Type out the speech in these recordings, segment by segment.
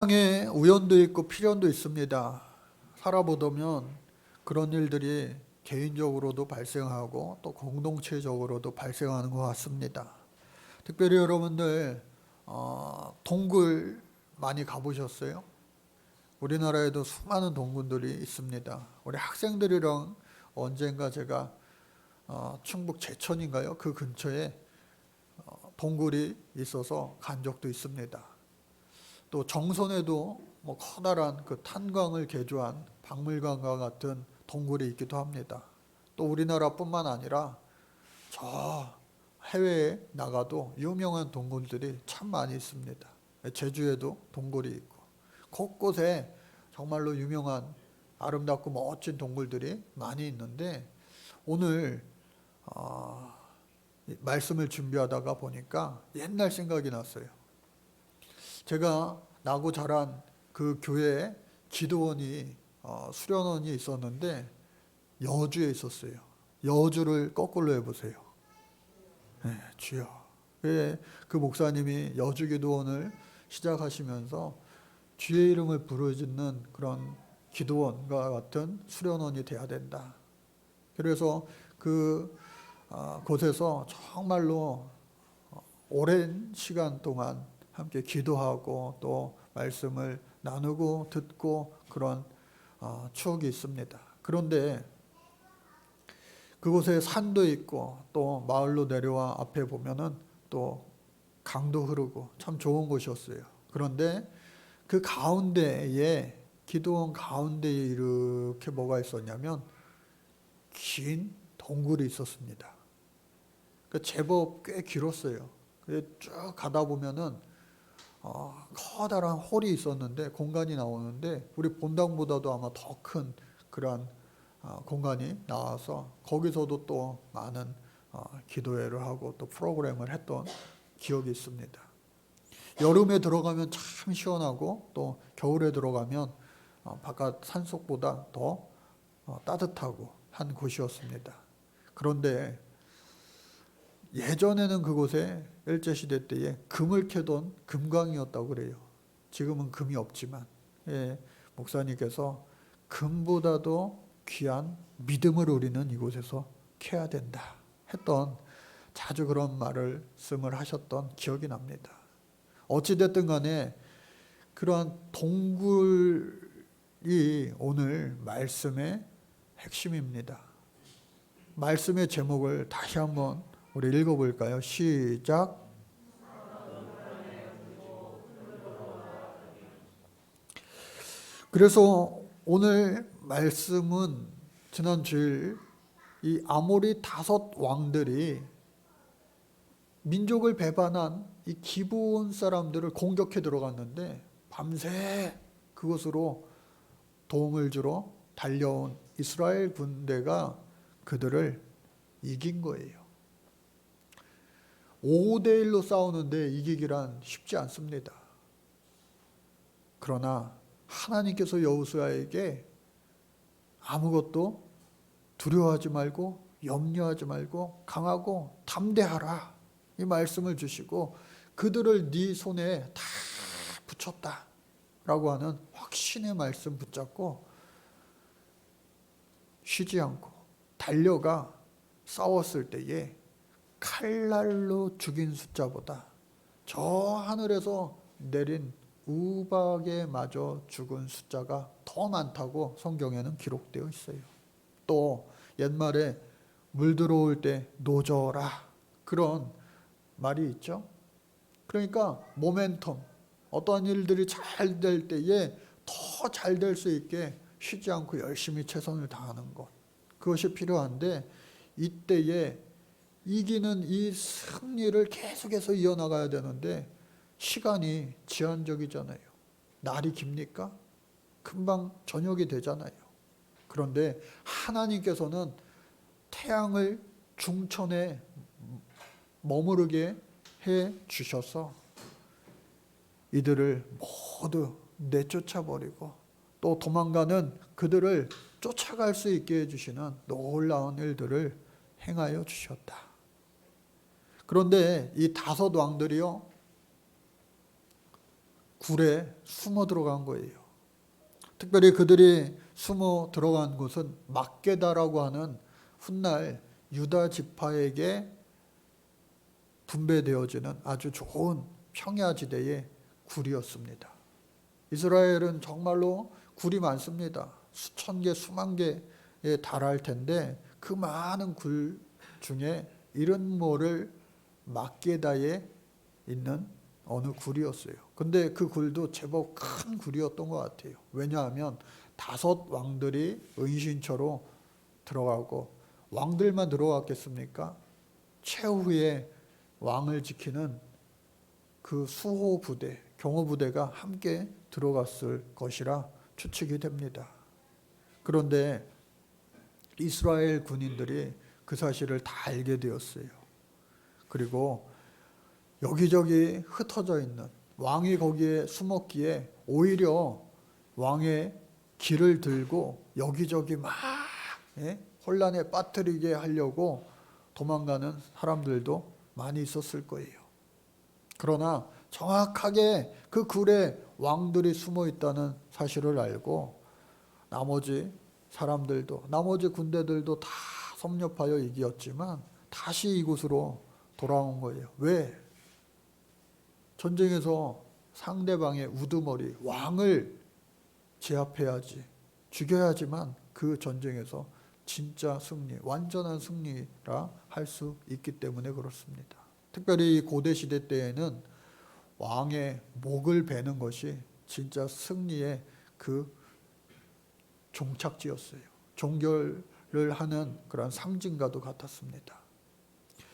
세상에 우연도 있고 필연도 있습니다. 살아보면 그런 일들이 개인적으로도 발생하고 또 공동체적으로도 발생하는 것 같습니다. 특별히 여러분들 동굴 많이 가보셨어요? 우리나라에도 수많은 동굴들이 있습니다. 우리 학생들이랑 언젠가 제가 충북 제천인가요? 그 근처에 동굴이 있어서 간 적도 있습니다. 또 정선에도 커다란 그 탄광을 개조한 박물관과 같은 동굴이 있기도 합니다. 또 우리나라뿐만 아니라 저 해외에 나가도 유명한 동굴들이 참 많이 있습니다. 제주에도 동굴이 있고 곳곳에 정말로 유명한 아름답고 멋진 동굴들이 많이 있는데 오늘 말씀을 준비하다가 보니까 옛날 생각이 났어요. 제가 나고 자란 그 교회에 기도원이 수련원이 있었는데 여주에 있었어요. 여주를 거꾸로 해보세요. 네, 주여. 그 목사님이 여주 기도원을 시작하시면서 주의 이름을 부르짖는 그런 기도원과 같은 수련원이 돼야 된다. 그래서 그 곳에서 정말로 오랜 시간 동안 함께 기도하고 또 말씀을 나누고 듣고 그런 추억이 있습니다. 그런데 그곳에 산도 있고 또 마을로 내려와 앞에 보면은 또 강도 흐르고 참 좋은 곳이었어요. 그런데 그 가운데에 기도원 가운데에 이렇게 뭐가 있었냐면 긴 동굴이 있었습니다. 제법 꽤 길었어요. 쭉 가다 보면은 커다란 홀이 있었는데 공간이 나오는데 우리 본당보다도 아마 더 큰 그러한 공간이 나와서 거기서도 또 많은 기도회를 하고 또 프로그램을 했던 기억이 있습니다. 여름에 들어가면 참 시원하고 또 겨울에 들어가면 바깥 산속보다 더 따뜻하고 한 곳이었습니다. 그런데 예전에는 그곳에 일제시대 때에 금을 캐던 금광이었다고 그래요. 지금은 금이 없지만 목사님께서 금보다도 귀한 믿음을 우리는 이곳에서 캐야 된다 했던 자주 그런 말씀을 하셨던 기억이 납니다. 어찌됐든 간에 그러한 동굴이 오늘 말씀의 핵심입니다. 말씀의 제목을 다시 한번 우리 읽어볼까요? 시작. 그래서 오늘 말씀은 지난 주일 이 아모리 5 왕들이 민족을 배반한 이 기브온 사람들을 공격해 들어갔는데 밤새 그곳으로 도움을 주러 달려온 이스라엘 군대가 그들을 이긴 거예요. 5대1로 싸우는데 이기기란 쉽지 않습니다. 그러나 하나님께서 여호수아에게 아무것도 두려워하지 말고 염려하지 말고 강하고 담대하라 이 말씀을 주시고 그들을 네 손에 다 붙였다 라고 하는 확신의 말씀 붙잡고 쉬지 않고 달려가 싸웠을 때에 칼날로 죽인 숫자보다 저 하늘에서 내린 우박에 맞아 죽은 숫자가 더 많다고 성경에는 기록되어 있어요. 또 옛말에 물 들어올 때 노져라 그런 말이 있죠. 그러니까 모멘텀 어떠한 일들이 잘 될 때에 더 잘 될 수 있게 쉬지 않고 열심히 최선을 다하는 것 그것이 필요한데 이때에 이기는 이 승리를 계속해서 이어나가야 되는데 시간이 제한적이잖아요. 날이 깁니까? 금방 저녁이 되잖아요. 그런데 하나님께서는 태양을 중천에 머무르게 해 주셔서 이들을 모두 내쫓아 버리고 또 도망가는 그들을 쫓아갈 수 있게 해주시는 놀라운 일들을 행하여 주셨다. 그런데 이 5 왕들이요 굴에 숨어 들어간 거예요. 특별히 그들이 숨어 들어간 곳은 막게다라고 하는 훗날 유다 지파에게 분배되어지는 아주 좋은 평야지대의 굴이었습니다. 이스라엘은 정말로 굴이 많습니다. 수천 개, 수만 개에 달할 텐데 그 많은 굴 중에 이른모를 막게다에 있는 어느 굴이었어요. 근데 그 굴도 제법 큰 굴이었던 것 같아요. 왜냐하면 5 왕들이 은신처로 들어가고, 왕들만 들어갔겠습니까? 최후의 왕을 지키는 그 수호 부대, 경호 부대가 함께 들어갔을 것이라 추측이 됩니다. 그런데 이스라엘 군인들이 그 사실을 다 알게 되었어요. 그리고 여기저기 흩어져 있는, 왕이 거기에 숨었기에 오히려 왕의 길을 들고 여기저기 막 혼란에 빠뜨리게 하려고 도망가는 사람들도 많이 있었을 거예요. 그러나 정확하게 그 굴에 왕들이 숨어 있다는 사실을 알고 나머지 사람들도, 나머지 군대들도 다 섭렵하여 이겼지만 다시 이곳으로 돌아온 거예요. 왜? 전쟁에서 상대방의 우두머리, 왕을 제압해야지, 죽여야지만 그 전쟁에서 진짜 승리, 완전한 승리라 할 수 있기 때문에 그렇습니다. 특별히 고대 시대 때에는 왕의 목을 베는 것이 진짜 승리의 그 종착지였어요. 종결을 하는 그런 상징과도 같았습니다.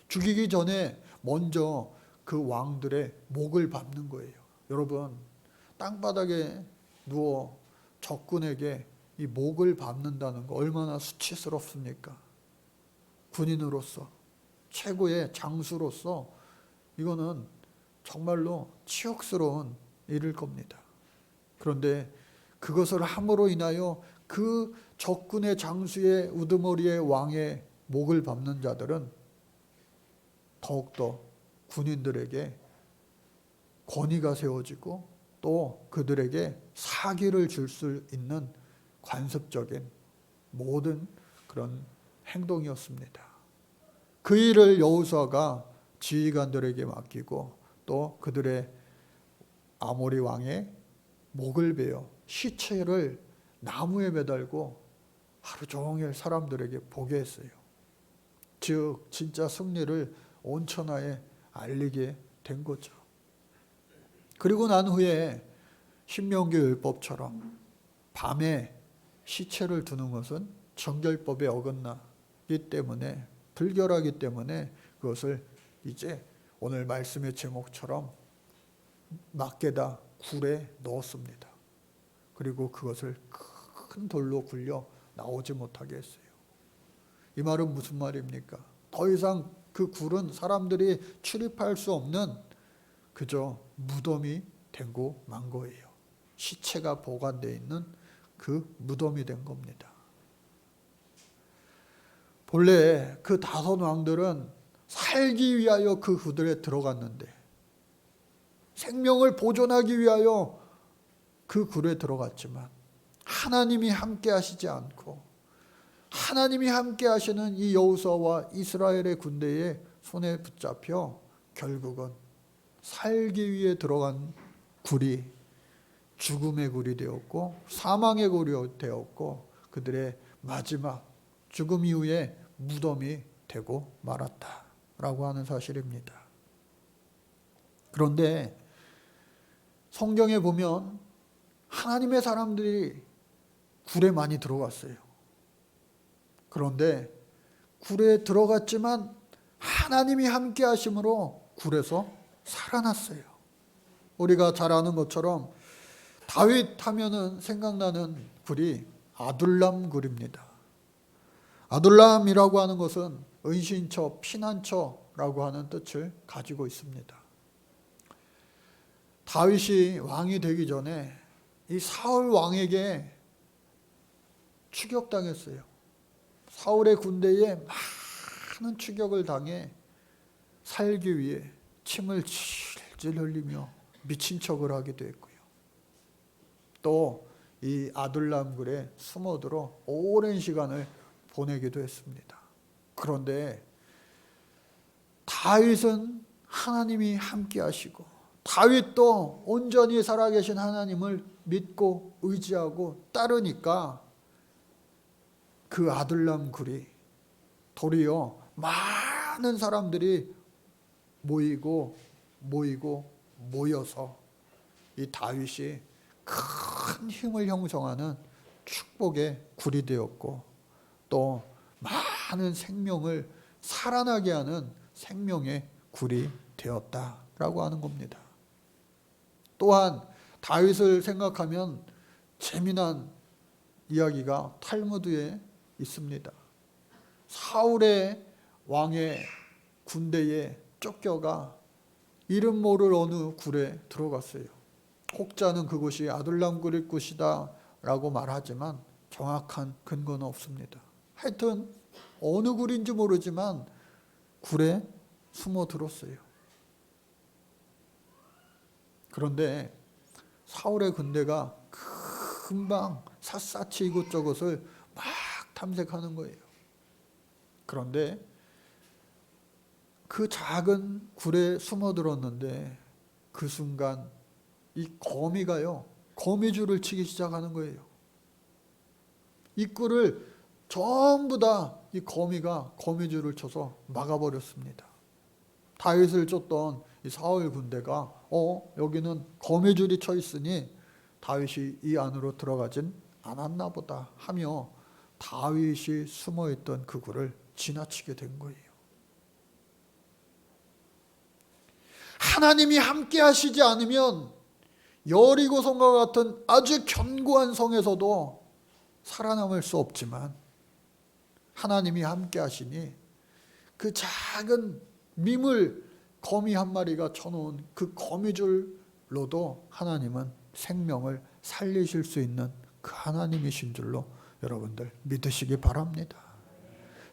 죽이기 전에 먼저 그 왕들의 목을 밟는 거예요. 여러분, 땅바닥에 누워 적군에게 이 목을 밟는다는 거 얼마나 수치스럽습니까? 군인으로서, 최고의 장수로서 이거는 정말로 치욕스러운 일일 겁니다. 그런데 그것을 함으로 인하여 그 적군의 장수의 우두머리의 왕의 목을 밟는 자들은 더욱더 군인들에게 권위가 세워지고 또 그들에게 사기를 줄 수 있는 관습적인 모든 그런 행동이었습니다. 그 일을 여호수아가 지휘관들에게 맡기고 또 그들의 아모리 왕의 목을 베어 시체를 나무에 매달고 하루 종일 사람들에게 보게 했어요. 즉 진짜 승리를 온 천하에 알리게 된 거죠. 그리고 난 후에 신명기 율법처럼 밤에 시체를 두는 것은 정결법에 어긋나기 때문에, 불결하기 때문에 그것을 이제 오늘 말씀의 제목처럼 막게다 굴에 넣었습니다. 그리고 그것을 큰 돌로 굴려 나오지 못하게 했어요. 이 말은 무슨 말입니까? 더 이상 그 굴은 사람들이 출입할 수 없는 그저 무덤이 되고 만 거예요. 시체가 보관되어 있는 그 무덤이 된 겁니다. 본래 그 5 왕들은 살기 위하여 그 굴에 들어갔는데, 생명을 보존하기 위하여 그 굴에 들어갔지만 하나님이 함께 하시지 않고 하나님이 함께 하시는 이 여호수아와 이스라엘의 군대의 손에 붙잡혀 결국은 살기 위해 들어간 굴이 죽음의 굴이 되었고 사망의 굴이 되었고 그들의 마지막 죽음 이후에 무덤이 되고 말았다라고 하는 사실입니다. 그런데 성경에 보면 하나님의 사람들이 굴에 많이 들어갔어요. 그런데 굴에 들어갔지만 하나님이 함께 하심으로 굴에서 살아났어요. 우리가 잘 아는 것처럼 다윗 하면은 생각나는 굴이 아둘람 굴입니다. 아둘람이라고 하는 것은 은신처, 피난처라고 하는 뜻을 가지고 있습니다. 다윗이 왕이 되기 전에 이 사울 왕에게 추격당했어요. 사울의 군대에 많은 추격을 당해 살기 위해 침을 질질 흘리며 미친 척을 하기도 했고요. 또 이 아둘람 굴에 숨어들어 오랜 시간을 보내기도 했습니다. 그런데 다윗은 하나님이 함께 하시고 다윗도 온전히 살아계신 하나님을 믿고 의지하고 따르니까 그 아둘람 굴이 도리어 많은 사람들이 모여서 이 다윗이 큰 힘을 형성하는 축복의 굴이 되었고 또 많은 생명을 살아나게 하는 생명의 굴이 되었다라고 하는 겁니다. 또한 다윗을 생각하면 재미난 이야기가 탈무드에 있습니다. 사울의 왕의 군대에 쫓겨가 이름 모를 어느 굴에 들어갔어요. 혹자는 그곳이 아둘람 굴일 곳이다 라고 말하지만 정확한 근거는 없습니다. 하여튼 어느 굴인지 모르지만 굴에 숨어 들었어요. 그런데 사울의 군대가 금방 샅샅이 이곳저곳을 막 탐색하는 거예요. 그런데 그 작은 굴에 숨어들었는데 그 순간 이 거미줄을 치기 시작하는 거예요. 이 꿀을 전부 다 이 거미가 거미줄을 쳐서 막아버렸습니다. 다윗을 쫓던 이 사울 군대가 여기는 거미줄이 쳐 있으니 다윗이 이 안으로 들어가진 않았나 보다 하며 다윗이 숨어있던 그 굴을 지나치게 된 거예요. 하나님이 함께 하시지 않으면 여리고성과 같은 아주 견고한 성에서도 살아남을 수 없지만 하나님이 함께 하시니 그 작은 미물 거미 한 마리가 쳐놓은 그 거미줄로도 하나님은 생명을 살리실 수 있는 그 하나님이신 줄로 여러분들 믿으시기 바랍니다.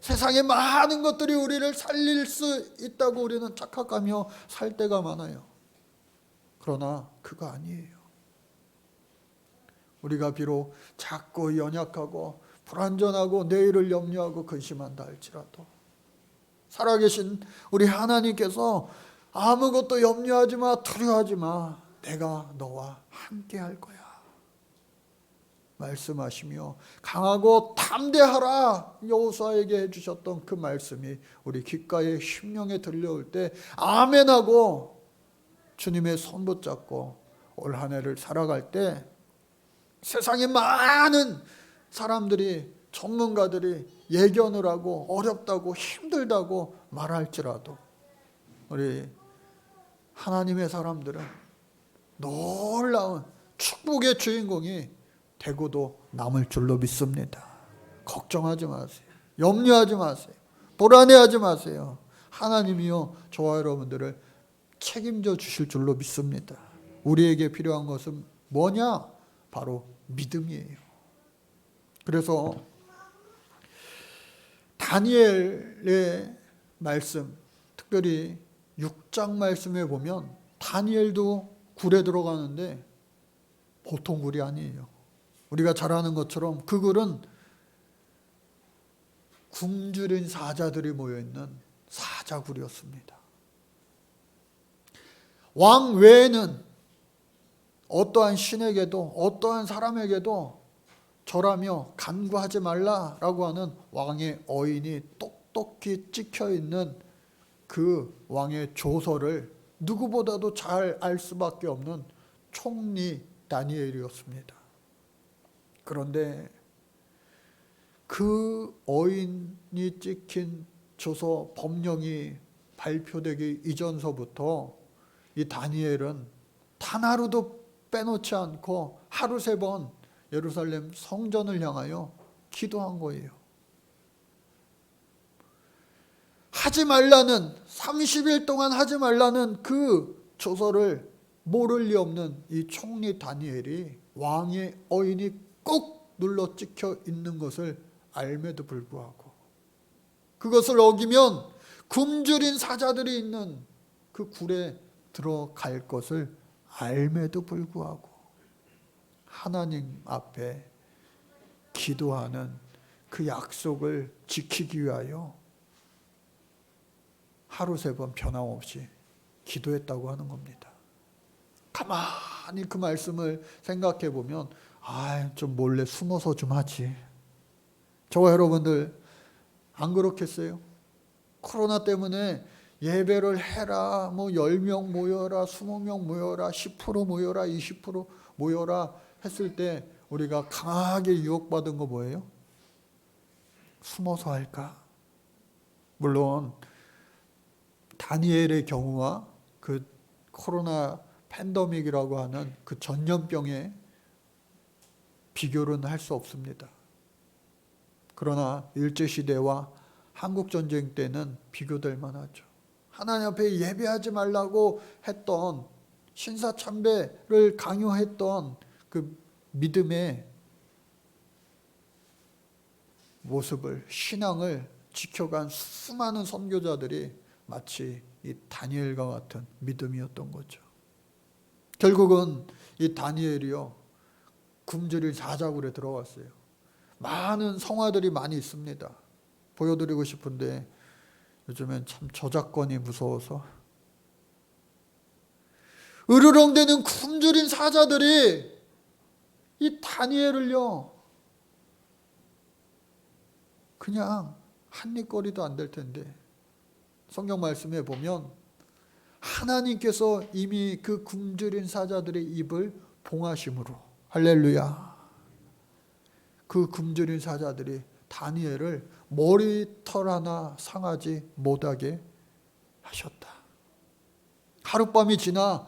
세상에 많은 것들이 우리를 살릴 수 있다고 우리는 착각하며 살 때가 많아요. 그러나 그거 아니에요. 우리가 비록 작고 연약하고 불완전하고 내일을 염려하고 근심한다 할지라도 살아계신 우리 하나님께서 아무것도 염려하지 마, 두려워하지 마, 내가 너와 함께 할 거야 말씀하시며 강하고 담대하라 여호수아에게 해주셨던 그 말씀이 우리 귓가에 심령에 들려올 때 아멘하고 주님의 손 붙잡고 올 한 해를 살아갈 때 세상에 많은 사람들이 전문가들이 예견을 하고 어렵다고 힘들다고 말할지라도 우리 하나님의 사람들은 놀라운 축복의 주인공이 되고도 남을 줄로 믿습니다. 걱정하지 마세요. 염려하지 마세요. 불안해하지 마세요. 하나님이요 저와 여러분들을 책임져 주실 줄로 믿습니다. 우리에게 필요한 것은 뭐냐? 바로 믿음이에요. 그래서 다니엘의 말씀, 특별히 6장 말씀에 보면 다니엘도 굴에 들어가는데 보통 굴이 아니에요. 우리가 잘 아는 것처럼 그 굴은 굶주린 사자들이 모여있는 사자굴이었습니다. 왕 외에는 어떠한 신에게도 어떠한 사람에게도 절하며 간구하지 말라라고 하는 왕의 어인이 똑똑히 찍혀있는 그 왕의 조서를 누구보다도 잘 알 수밖에 없는 총리 다니엘이었습니다. 그런데 그 어인이 찍힌 조서 법령이 발표되기 이전서부터 이 다니엘은 단 하루도 빼놓지 않고 하루 3번 예루살렘 성전을 향하여 기도한 거예요. 하지 말라는 30일 동안 하지 말라는 그 조서를 모를 리 없는 이 총리 다니엘이 왕의 어인이 꼭 눌러 찍혀 있는 것을 알매도 불구하고 그것을 어기면 굶주린 사자들이 있는 그 굴에 들어갈 것을 알매도 불구하고 하나님 앞에 기도하는 그 약속을 지키기 위하여 하루 3번 변함없이 기도했다고 하는 겁니다. 가만히 그 말씀을 생각해 보면 좀 몰래 숨어서 좀 하지. 저와 여러분들 안 그렇겠어요? 코로나 때문에 예배를 해라, 10명 모여라, 20명 모여라, 10% 모여라, 20% 모여라 했을 때 우리가 강하게 유혹받은 거 뭐예요? 숨어서 할까? 물론 다니엘의 경우와 그 코로나 팬데믹이라고 하는 그 전염병에 비교는 할 수 없습니다. 그러나 일제시대와 한국전쟁 때는 비교될 만하죠. 하나님 앞에 예배하지 말라고 했던, 신사참배를 강요했던 그 믿음의 모습을, 신앙을 지켜간 수많은 선교자들이 마치 이 다니엘과 같은 믿음이었던 거죠. 결국은 이 다니엘이요, 굶주린 사자굴에 들어갔어요. 많은 성화들이 많이 있습니다. 보여드리고 싶은데 요즘엔 참 저작권이 무서워서. 으르렁대는 굶주린 사자들이 이 다니엘을요, 그냥 한입거리도 안 될 텐데 성경 말씀에 보면 하나님께서 이미 그 굶주린 사자들의 입을 봉하심으로, 할렐루야, 그 굶주린 사자들이 다니엘을 머리털 하나 상하지 못하게 하셨다. 하룻밤이 지나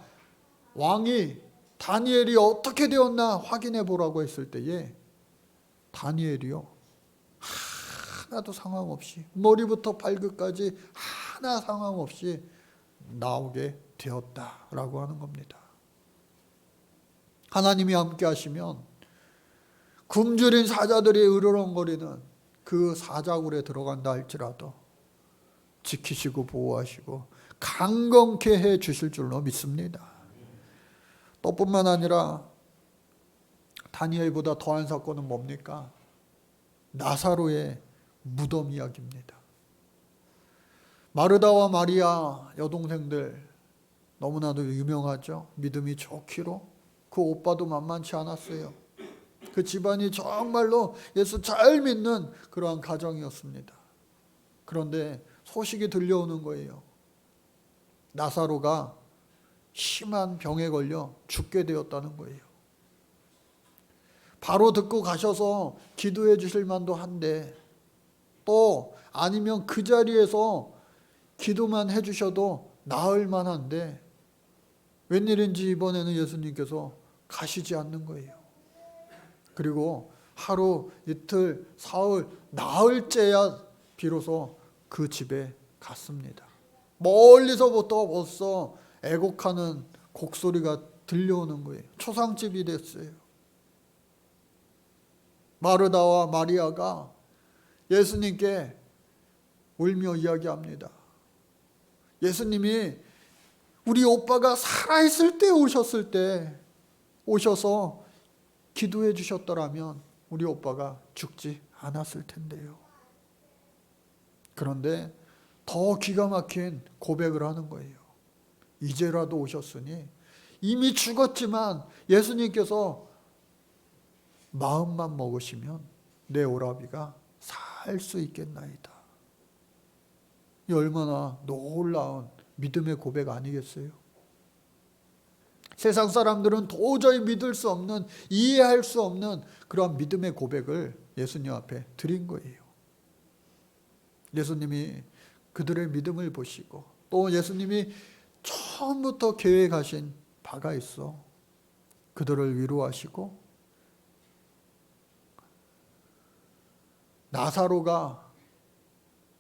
왕이 다니엘이 어떻게 되었나 확인해 보라고 했을 때에 다니엘이요, 하나도 상황 없이, 머리부터 발끝까지 하나 상황 없이 나오게 되었다라고 하는 겁니다. 하나님이 함께 하시면 굶주린 사자들이 으르렁거리는 그 사자굴에 들어간다 할지라도 지키시고 보호하시고 강건케 해 주실 줄로 믿습니다. 또 뿐만 아니라 다니엘보다 더한 사건은 뭡니까? 나사로의 무덤 이야기입니다. 마르다와 마리아 여동생들 너무나도 유명하죠. 믿음이 좋기로 그 오빠도 만만치 않았어요. 그 집안이 정말로 예수 잘 믿는 그러한 가정이었습니다. 그런데 소식이 들려오는 거예요. 나사로가 심한 병에 걸려 죽게 되었다는 거예요. 바로 듣고 가셔서 기도해 주실 만도 한데, 또 아니면 그 자리에서 기도만 해 주셔도 나을 만한데 웬일인지 이번에는 예수님께서 가시지 않는 거예요. 그리고 하루, 이틀, 사흘, 나흘째야 비로소 그 집에 갔습니다. 멀리서부터 벌써 애곡하는 곡소리가 들려오는 거예요. 초상집이 됐어요. 마르다와 마리아가 예수님께 울며 이야기합니다. 예수님이 우리 오빠가 살아있을 때 오셔서 기도해 주셨더라면 우리 오빠가 죽지 않았을 텐데요. 그런데 더 기가 막힌 고백을 하는 거예요. 이제라도 오셨으니, 이미 죽었지만 예수님께서 마음만 먹으시면 내 오라비가 살 수 있겠나이다. 이 얼마나 놀라운 믿음의 고백 아니겠어요? 세상 사람들은 도저히 믿을 수 없는, 이해할 수 없는 그런 믿음의 고백을 예수님 앞에 드린 거예요. 예수님이 그들의 믿음을 보시고, 또 예수님이 처음부터 계획하신 바가 있어 그들을 위로하시고, 나사로가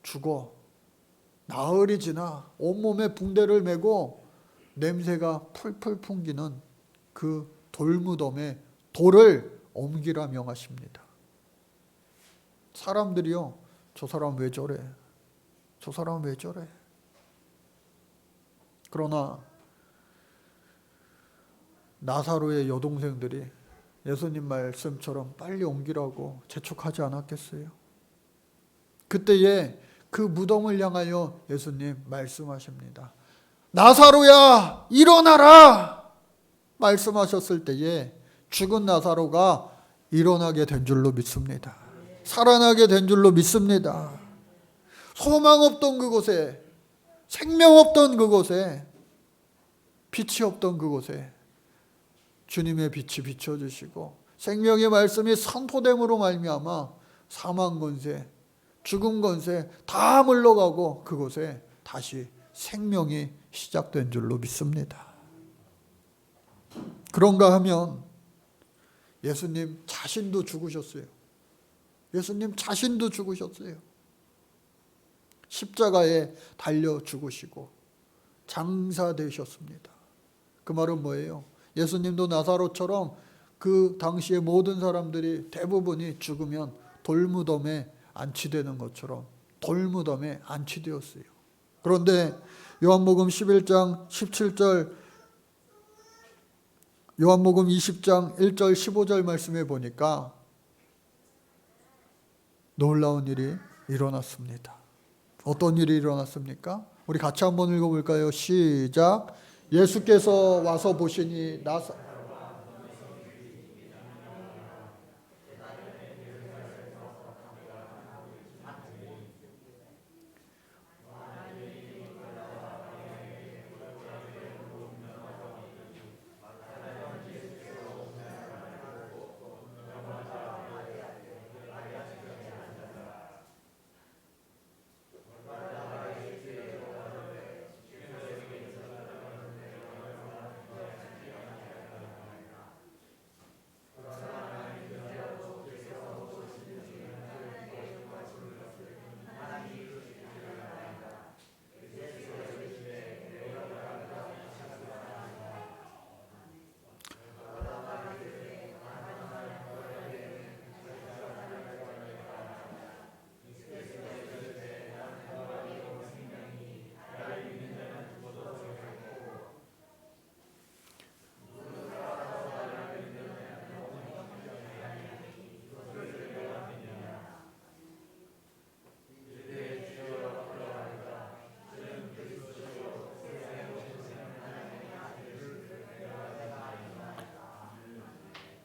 죽어 나흘이 지나 온몸에 붕대를 메고 냄새가 풀풀 풍기는 그 돌무덤에 돌을 옮기라 명하십니다. 사람들이요, 저 사람 왜 저래? 저 사람 왜 저래? 그러나 나사로의 여동생들이 예수님 말씀처럼 빨리 옮기라고 재촉하지 않았겠어요? 그때에 그 무덤을 향하여 예수님 말씀하십니다. 나사로야, 일어나라! 말씀하셨을 때에 죽은 나사로가 일어나게 된 줄로 믿습니다. 살아나게 된 줄로 믿습니다. 소망 없던 그곳에, 생명 없던 그곳에, 빛이 없던 그곳에 주님의 빛이 비춰주시고 생명의 말씀이 선포됨으로 말미암아 사망 권세, 죽음 권세 다 물러가고 그곳에 다시 생명이 시작된 줄로 믿습니다. 그런가 하면 예수님 자신도 죽으셨어요. 예수님 자신도 죽으셨어요. 십자가에 달려 죽으시고 장사되셨습니다. 그 말은 뭐예요? 예수님도 나사로처럼 그 당시에 모든 사람들이 대부분이 죽으면 돌무덤에 안치되는 것처럼 돌무덤에 안치되었어요. 그런데 요한복음 11장 17절, 요한복음 20장 1절 15절 말씀에 보니까 놀라운 일이 일어났습니다. 어떤 일이 일어났습니까? 우리 같이 한번 읽어볼까요? 시작. 예수께서 와서 보시니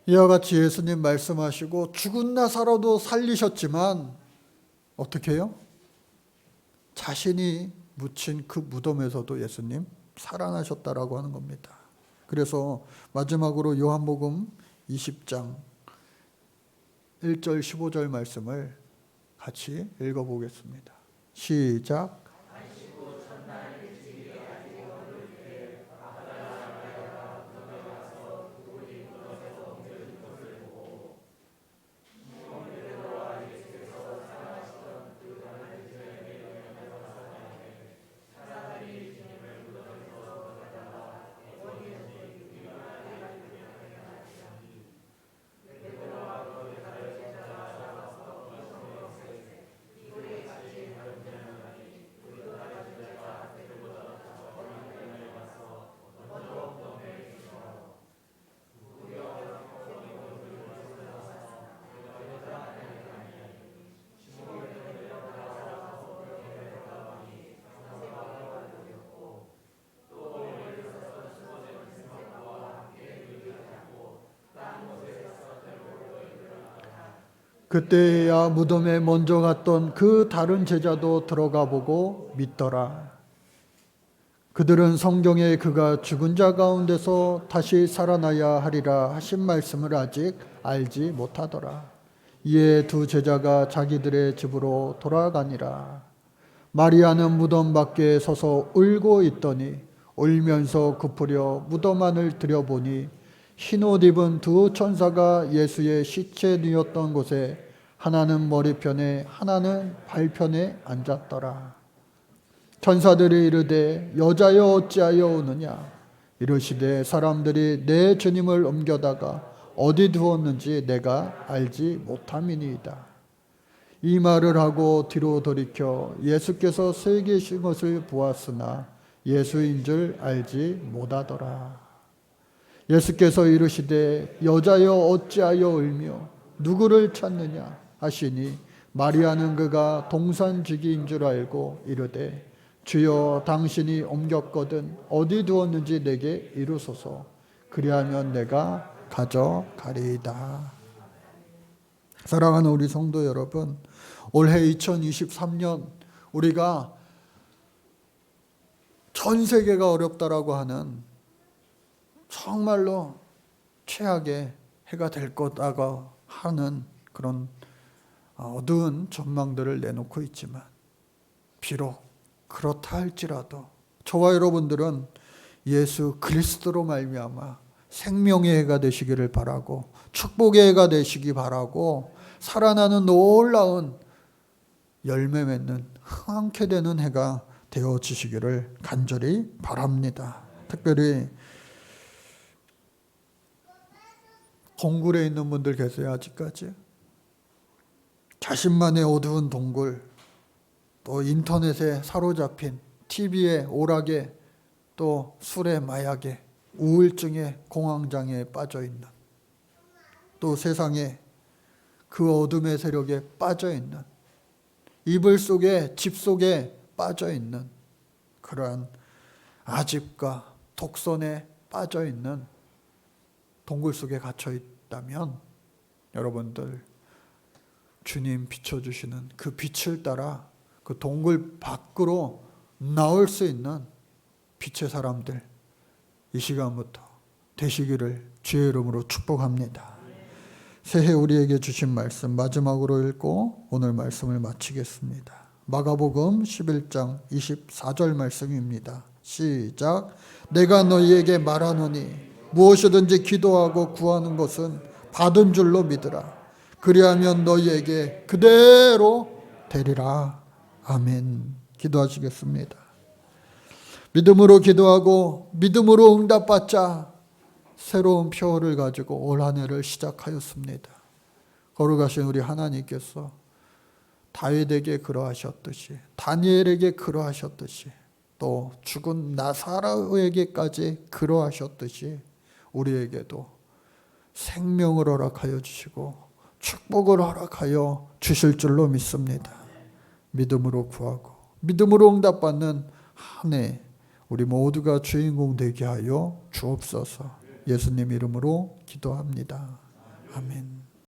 이와 같이 예수님 말씀하시고 죽은 나사로도 살리셨지만 어떻게 해요? 자신이 묻힌 그 무덤에서도 예수님 살아나셨다라고 하는 겁니다. 그래서 마지막으로 요한복음 20장 1절 15절 말씀을 같이 읽어보겠습니다. 시작. 그때야 무덤에 먼저 갔던 그 다른 제자도 들어가 보고 믿더라. 그들은 성경에 그가 죽은 자 가운데서 다시 살아나야 하리라 하신 말씀을 아직 알지 못하더라. 이에 두 제자가 자기들의 집으로 돌아가니라. 마리아는 무덤 밖에 서서 울고 있더니 울면서 급으려 무덤 안을 들여보니 흰옷 입은 두 천사가 예수의 시체 누웠던 곳에 하나는 머리편에 하나는 발편에 앉았더라. 천사들이 이르되 여자여 어찌하여 우느냐 이르시되 사람들이 내 주님을 옮겨다가 어디 두었는지 내가 알지 못함이니이다. 이 말을 하고 뒤로 돌이켜 예수께서 서 계신 것을 보았으나 예수인 줄 알지 못하더라. 예수께서 이르시되 여자여 어찌하여 울며 누구를 찾느냐 하시니 마리아는 그가 동산지기인 줄 알고 이르되 주여 당신이 옮겼거든 어디 두었는지 내게 이루소서. 그리하면 내가 가져가리이다. 사랑하는 우리 성도 여러분, 올해 2023년 우리가 전 세계가 어렵다라고 하는 정말로 최악의 해가 될 거라고 하는 그런 어두운 전망들을 내놓고 있지만, 비록 그렇다 할지라도 저와 여러분들은 예수 그리스도로 말미암아 생명의 해가 되시기를 바라고, 축복의 해가 되시기 바라고, 살아나는 놀라운 열매 맺는 흥황케 되는 해가 되어지시기를 간절히 바랍니다. 특별히 동굴에 있는 분들 계세요. 아직까지 자신만의 어두운 동굴, 또 인터넷에 사로잡힌, TV에 오락에, 또 술에 마약에, 우울증에, 공황장애에 빠져있는, 또 세상에 그 어둠의 세력에 빠져있는, 이불 속에, 집 속에 빠져있는 그러한 아집과 독선에 빠져있는 동굴 속에 갇혀있다면, 여러분들 주님 비춰주시는 그 빛을 따라 그 동굴 밖으로 나올 수 있는 빛의 사람들 이 시간부터 되시기를 주의 이름으로 축복합니다. 새해 우리에게 주신 말씀 마지막으로 읽고 오늘 말씀을 마치겠습니다. 마가복음 11장 24절 말씀입니다. 시작. 내가 너희에게 말하노니 무엇이든지 기도하고 구하는 것은 받은 줄로 믿으라. 그리하면 너희에게 그대로 되리라. 아멘. 기도하시겠습니다. 믿음으로 기도하고 믿음으로 응답받자 새로운 표를 가지고 올 한 해를 시작하였습니다. 거룩하신 우리 하나님께서 다윗에게 그러하셨듯이, 다니엘에게 그러하셨듯이, 또 죽은 나사로에게까지 그러하셨듯이 우리에게도 생명을 허락하여 주시고 축복을 허락하여 주실 줄로 믿습니다. 믿음으로 구하고 믿음으로 응답받는 한 해 우리 모두가 주인공 되게 하여 주옵소서. 예수님 이름으로 기도합니다. 아멘.